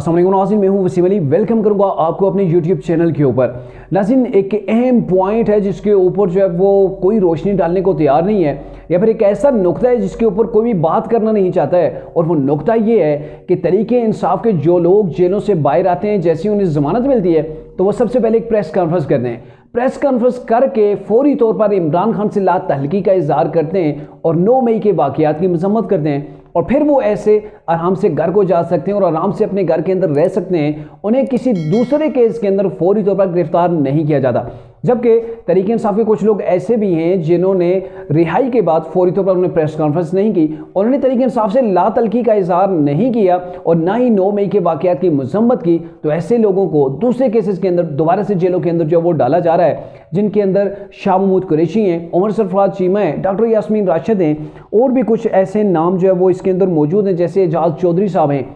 अस्सलाम वालेकुम नाज़रीन, मैं हूं वसीम अली। वेलकम करूंगा आपको अपने यूट्यूब चैनल के ऊपर। नाज़रीन, एक अहम पॉइंट है जिसके ऊपर जो है वो कोई रोशनी डालने को तैयार नहीं है, या फिर एक ऐसा नुक्ता है जिसके ऊपर कोई भी बात करना नहीं चाहता है। और वो नुक्ता ये है कि तरीके इंसाफ के जो लोग जेलों से बाहर आते हैं, जैसे ही उन्हें ज़मानत मिलती है तो वो सबसे पहले एक प्रेस कॉन्फ्रेंस करते हैं। प्रेस कॉन्फ्रेंस करके फौरी तौर पर इमरान खान से लातहल्की का इजहार करते हैं और 9 मई के वाक़यात की मजम्मत करते हैं। और फिर वो ऐसे आराम से घर को जा सकते हैं और आराम से अपने घर के अंदर रह सकते हैं। उन्हें किसी दूसरे केस के अंदर फौरी तौर पर गिरफ्तार नहीं किया जाता। जबकि तरीके इंसाफ के कुछ लोग ऐसे भी हैं जिन्होंने रिहाई के बाद फौरी तौर पर उन्हें प्रेस कॉन्फ्रेंस नहीं की, उन्होंने तरीके इंसाफ से लातल्की का इजहार नहीं किया और ना ही 9 मई के वाक़यात की मजम्मत की। तो ऐसे लोगों को दूसरे केसेस के अंदर दोबारा से जेलों के अंदर जो वो डाला जा रहा है, जिनके अंदर शाह महमूद कुरैशी हैं, उमर सरफराज चीमा है, डॉक्टर यास्मीन राशिद हैं, और भी कुछ ऐसे नाम जो है वो इसके अंदर मौजूद हैं, जैसे एजाज चौधरी साहब हैं।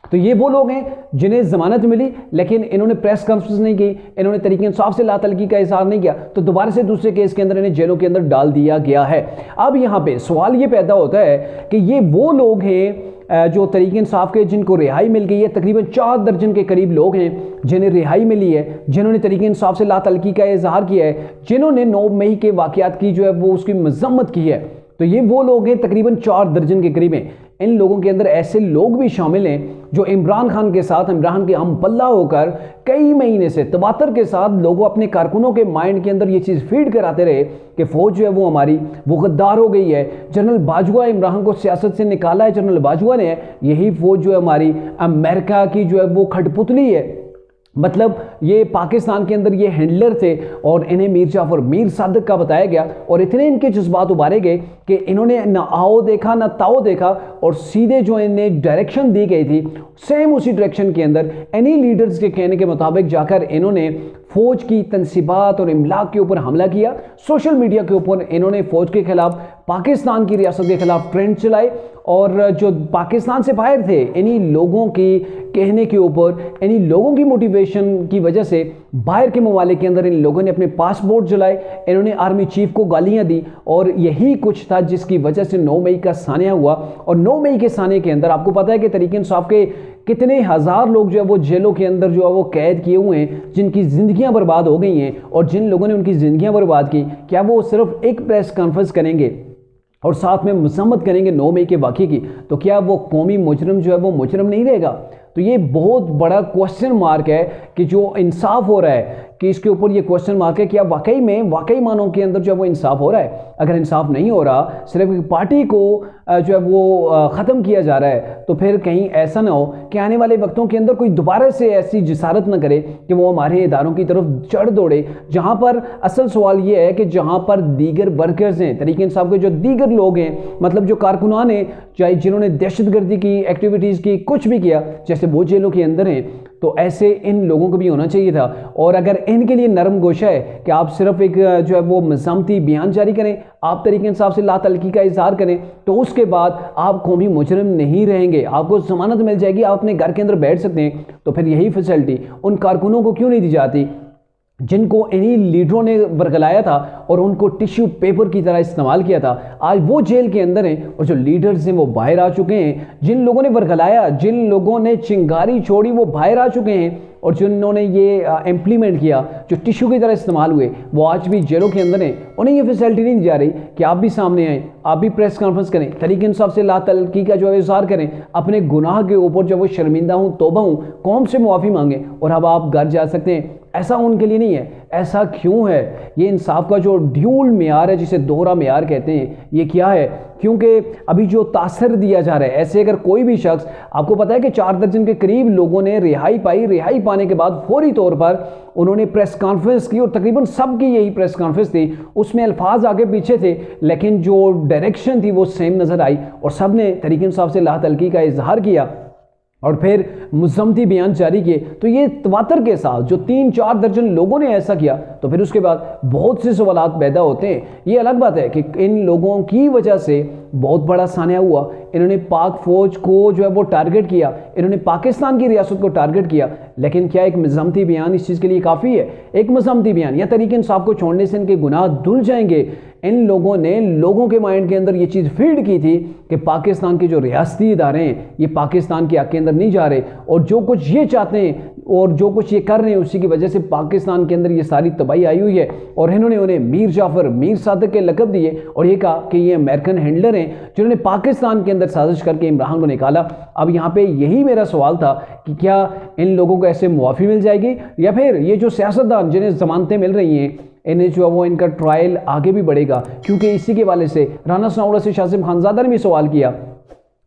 तो ये वो लोग हैं जिन्हें ज़मानत मिली लेकिन इन्होंने प्रेस कॉन्फ्रेंस नहीं की, इन्होंने तरीके इंसाफ से लातल्की का इजहार नहीं किया, तो दोबारा से दूसरे केस के अंदर इन्हें जेलों के अंदर डाल दिया गया है। अब यहाँ पे सवाल ये पैदा होता है कि ये वो लोग हैं जो तरीके इंसाफ के जिनको रिहाई मिल गई है। तकरीबन 4 दर्जन के करीब लोग हैं जिन्हें रिहाई मिली है, जिन्होंने तरीके इंसाफ से लातल्की का इजहार किया है, जिन्होंने 9 मई के वाक़यात की जो है वो उसकी मजम्मत की है। तो ये वो लोग हैं, तकरीबन 4 दर्जन के करीब हैं। इन लोगों के अंदर ऐसे लोग भी शामिल हैं जो इमरान खान के साथ, इमरान के हम पल्ला होकर कई महीने से तवातर के साथ लोगों अपने कारकुनों के माइंड के अंदर ये चीज़ फीड कराते रहे कि फ़ौज जो है वो हमारी वो गद्दार हो गई है। जनरल बाजवा इमरान को सियासत से निकाला है, जनरल बाजवा ने, यही फ़ौज जो है हमारी अमेरिका की जो है वो खटपुतली है। मतलब ये पाकिस्तान के अंदर ये हैंडलर थे और इन्हें मीर जाफर मीर सादिक का बताया गया और इतने इनके जज्बात उबारे गए कि इन्होंने ना आओ देखा ना ताओ देखा और सीधे जो इन्हें डायरेक्शन दी गई थी सेम उसी डायरेक्शन के अंदर एनी लीडर्स के कहने के मुताबिक जाकर इन्होंने फ़ौज की तनसीबात और इमलाक के ऊपर हमला किया। सोशल मीडिया के ऊपर इन्होंने फ़ौज के खिलाफ, पाकिस्तान की रियासत के खिलाफ ट्रेंड चलाए और जो पाकिस्तान से बाहर थे इन्हीं लोगों की कहने के ऊपर, इन्हीं लोगों की मोटिवेशन की वजह से बाहर के ममालिक के अंदर इन लोगों ने अपने पासपोर्ट जलाए, इन्होंने आर्मी चीफ को गालियां दी और यही कुछ था जिसकी वजह से 9 मई का सानिया हुआ। और 9 मई के सानिया के अंदर आपको पता है कि तरीके इंसाफ के कितने हज़ार लोग जो है वो जेलों के अंदर जो है वो कैद किए हुए हैं, जिनकी ज़िंदगियां बर्बाद हो गई हैं। और जिन लोगों ने उनकी ज़िंदगियां बर्बाद की, क्या वो सिर्फ एक प्रेस कॉन्फ्रेंस करेंगे और साथ में मजम्मत करेंगे 9 मई के वाक़े की, तो क्या वो कौमी मुजरम जो है वो मुजरम नहीं रहेगा? तो ये बहुत बड़ा क्वेश्चन मार्क है कि जो इंसाफ हो रहा है कि इसके ऊपर ये क्वेश्चन मार्क है कि अब वाकई मानों के अंदर जो है वो इंसाफ हो रहा है। अगर इंसाफ नहीं हो रहा, सिर्फ एक पार्टी को जो है वो ख़त्म किया जा रहा है, तो फिर कहीं ऐसा ना हो कि आने वाले वक्तों के अंदर कोई दोबारा से ऐसी जिसारत ना करे कि वो हमारे इदारों की तरफ चढ़ दौड़े। जहाँ पर असल सवाल ये है कि जहाँ पर दीगर वर्कर्स हैं, तरीके इंसाफ के जो दीगर लोग हैं, मतलब जो कारकुनान हैं, चाहे जिन्होंने दहशतगर्दी की एक्टिविटीज़ की, कुछ भी किया, जैसे वो जेलों के अंदर हैं, तो ऐसे इन लोगों को भी होना चाहिए था। और अगर इनके लिए नरम गोशा है कि आप सिर्फ एक जो है वो मज़ामती बयान जारी करें, आप तरीके इंसाफ से लातल्की का इजहार करें, तो उसके बाद आप कौमी मुजरिम नहीं रहेंगे, आपको ज़मानत मिल जाएगी, आप अपने घर के अंदर बैठ सकते हैं। तो फिर यही फैसिलिटी उन कारकुनों को क्यों नहीं दी जाती जिनको इन्हीं लीडरों ने बरगलाया था और उनको टिश्यू पेपर की तरह इस्तेमाल किया था? आज वो जेल के अंदर हैं और जो लीडर्स हैं वो बाहर आ चुके हैं। जिन लोगों ने बरगलाया, जिन लोगों ने चिंगारी छोड़ी, वो बाहर आ चुके हैं और जिन्होंने ये इम्प्लीमेंट किया, जो टिश्यू की तरह इस्तेमाल हुए, वो आज भी जेलों के अंदर हैं। उन्हें ये फैसिलिटी नहीं दी जा रही कि आप भी सामने आएँ, आप भी प्रेस कॉन्फ्रेंस करें, तरीके इंसाफ से लातल्की का जो है इज़हार करें, अपने गुनाह के ऊपर जो वो शर्मिंदा हूँ, तौबा हूँ, कौम से मुआफ़ी मांगें और अब आप घर जा सकते हैं। ऐसा उनके लिए नहीं है। ऐसा क्यों है? ये इंसाफ का जो ड्यूल मेयार है, जिसे दोहरा मेयार कहते हैं, ये क्या है? क्योंकि अभी जो तासर दिया जा रहा है, ऐसे अगर कोई भी शख्स, आपको पता है कि 4 दर्जन के करीब लोगों ने रिहाई पाई, रिहाई पाने के बाद फौरी तौर पर उन्होंने प्रेस कॉन्फ्रेंस की और तकरीबन सबकी यही प्रेस कॉन्फ्रेंस थी। उसमें अल्फाज आगे पीछे थे लेकिन जो डायरेक्शन थी वो सेम नज़र आई और सब ने तरीके इंसाफ से लातल्की का इजहार किया और फिर मुज़म्मती बयान जारी किए। तो ये तवातर के साथ जो 3-4 दर्जन लोगों ने ऐसा किया, तो फिर उसके बाद बहुत से सवालात पैदा होते हैं। ये अलग बात है कि इन लोगों की वजह से बहुत बड़ा सानिया हुआ। इन्होंने पाक फ़ौज को जो है वो टारगेट किया, इन्होंने पाकिस्तान की रियासत को टारगेट किया। लेकिन क्या एक मज़ामती बयान इस चीज़ के लिए काफ़ी है? एक मज़ामती बयान या तरीके इंसाफ को छोड़ने से इनके गुनाह धुल जाएंगे? इन लोगों ने लोगों के माइंड के अंदर ये चीज़ फीड की थी कि पाकिस्तान के जो रियासती इदारे हैं ये पाकिस्तान के हक के अंदर नहीं जा रहे, और जो कुछ ये चाहते हैं और जो कुछ ये कर रहे हैं उसी की वजह से पाकिस्तान के अंदर ये सारी तबाही आई हुई है। और इन्होंने उन्हें मीर जाफर, मीर सादिक के लक़ब दिए और ये कहा कि ये अमेरिकन हैंडलर हैं जिन्होंने पाकिस्तान के अंदर साजिश करके इमरान को निकाला। अब यहाँ पे यही मेरा सवाल था कि क्या इन लोगों को ऐसे मुआफ़ी मिल जाएगी, या फिर ये जो सियासतदान जिन्हें ज़मानतें मिल रही हैं इन्हें जो है वो इनका ट्रायल आगे भी बढ़ेगा। क्योंकि इसी के वाले से राना सनाउल्लाह से शासिम खानज़ादा ने भी सवाल किया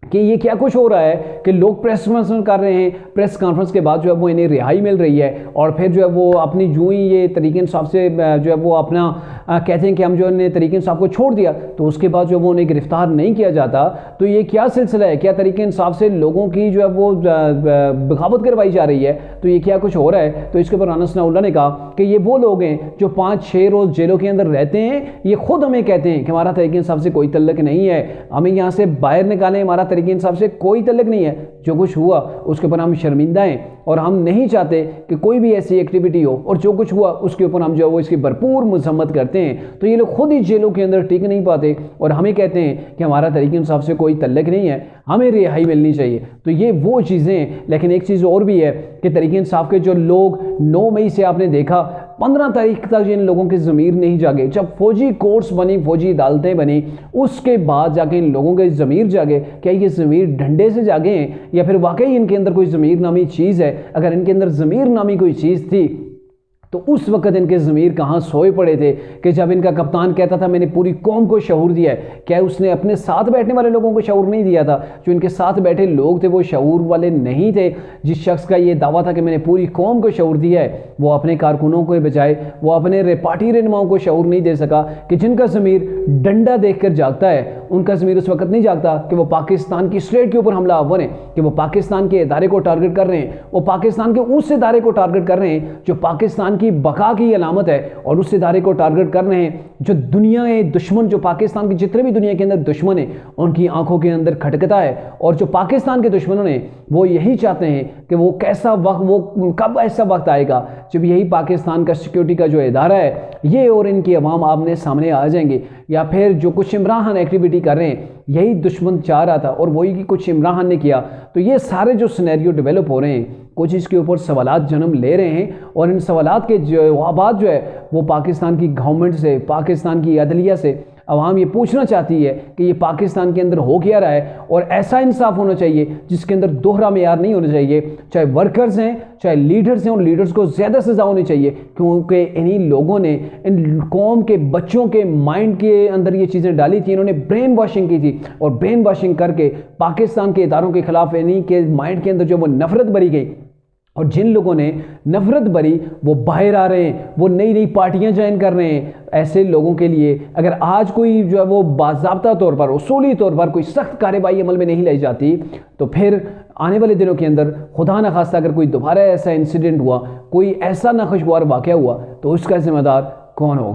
कि ये क्या कुछ हो रहा है कि लोग प्रेस कॉन्फ्रेंस कर रहे हैं, प्रेस कॉन्फ्रेंस के बाद जो है वो इन्हें रिहाई मिल रही है, और फिर जो है वो अपनी जो ही ये तरीक इंसाफ से जो है वो अपना कहते हैं कि हम जो ने तरीक इंसाफ को छोड़ दिया, तो उसके बाद जो वो उन्हें गिरफ्तार नहीं किया जाता। तो ये क्या सिलसिला है, क्या तरीक इंसाफ से लोगों की जो है वो बगावत करवाई जा रही है, तो ये क्या कुछ हो रहा है। तो इसके ऊपर राना सनाउल्लाह ने कहा कि ये वो लोग हैं जो 5-6 रोज़ जेलों के अंदर रहते हैं, ये खुद हमें कहते हैं कि हमारा तरीक इंसाफ से कोई तल्लक नहीं है, हमें यहाँ से बाहर निकालें, हमारा तरीके इंसाफ से कोई तल्लक नहीं है, जो कुछ हुआ उसके ऊपर हम शर्मिंदा हैं और हम नहीं चाहते कि कोई भी ऐसी एक्टिविटी हो, और जो कुछ हुआ उसके ऊपर हम जो है वो इसकी भरपूर मजम्मत करते हैं। तो ये लोग खुद ही जेलों के अंदर टिक नहीं पाते और हमें कहते हैं कि हमारा तरीके इंसाफ से कोई तल्लक नहीं है, हमें रिहाई मिलनी चाहिए। तो ये वो चीज़ें हैं। लेकिन एक चीज़ और भी है कि तरीके इंसाफ के जो लोग 9 मई से आपने देखा 15 तारीख तक जिन लोगों के ज़मीर नहीं जागे, जब फौजी कोर्ट्स बनी, फौजी अदालतें बनी, उसके बाद जाके इन लोगों के ज़मीर जागे। क्या ये ज़मीर डंडे से जागे हैं या फिर वाकई इनके अंदर कोई ज़मीर नामी चीज़ है? अगर इनके अंदर ज़मीर नामी कोई चीज़ थी तो उस वक़्त इनके ज़मीर कहाँ सोए पड़े थे कि जब इनका कप्तान कहता था मैंने पूरी कौम को शऊर दिया है। क्या उसने अपने साथ बैठने वाले लोगों को शऊर नहीं दिया था? जो इनके साथ बैठे लोग थे वो शऊर वाले नहीं थे। जिस शख्स का ये दावा था कि मैंने पूरी कौम को शऊर दिया है, वो अपने कारकुनों के बजाय वो अपने पार्टी रहनुमाओं को शऊर नहीं दे सका कि जिनका ज़मीर डंडा देख कर जागता है, उनका ज़मीर उस वक्त नहीं जागता कि वो पाकिस्तान की स्टेट के ऊपर हमला आवर हैं, कि वो पाकिस्तान के इदारे को टारगेट कर रहे हैं, वो पाकिस्तान के उस इदारे को टारगेट कर रहे हैं जो पाकिस्तान की बका की अलामत है, और उस इदारे को टारगेट कर रहे हैं जो दुनिया के दुश्मन, जो पाकिस्तान के जितने भी दुनिया के अंदर दुश्मन हैं उनकी आंखों के अंदर खटकता है। और जो पाकिस्तान के दुश्मनों ने वो यही चाहते हैं कि वो कैसा वक्त, वो कब ऐसा वक्त आएगा जब यही पाकिस्तान का सिक्योरिटी का जो इदारा है ये और इनकी अवाम आमने सामने आ जाएंगे, या फिर जो कुछ इमरान खान एक्टिविटी कर रहे हैं यही दुश्मन चाह रहा था और वही कुछ इमरान खान ने किया। तो ये सारे जो सिनेरियो डेवलप हो रहे हैं कुछ इसके ऊपर सवालात जन्म ले रहे हैं, और इन सवालात के जवाब जो है वो पाकिस्तान की गवर्नमेंट से, पाकिस्तान की अदलिया से अवाम ये पूछना चाहती है कि ये पाकिस्तान के अंदर हो क्या रहा है। और ऐसा इंसाफ होना चाहिए जिसके अंदर दोहरा मेयार नहीं होना चाहिए, चाहे वर्कर्स हैं चाहे लीडर्स हैं, और लीडर्स को ज़्यादा सज़ा होनी चाहिए क्योंकि इन्हीं लोगों ने इन कौम के बच्चों के माइंड के अंदर ये चीज़ें डाली थी, इन्होंने ब्रेन वॉशिंग की थी, और ब्रेन वॉशिंग करके पाकिस्तान के इदारों के ख़िलाफ़ इन्हीं के माइंड के अंदर जो वो नफ़रत भरी गई, और जिन लोगों ने नफ़रत भरी वो बाहर आ रहे हैं, वो नई नई पार्टियां ज्वाइन कर रहे हैं। ऐसे लोगों के लिए अगर आज कोई जो है वो बाज़ाब्ता तौर पर, उसूली तौर पर कोई सख्त कार्रवाई अमल में नहीं लाई जाती, तो फिर आने वाले दिनों के अंदर खुदा न खास्ता अगर कोई दोबारा ऐसा इंसिडेंट हुआ, कोई ऐसा नाखुशगवार वाक़या हुआ, तो उसका ज़िम्मेदार कौन होगा?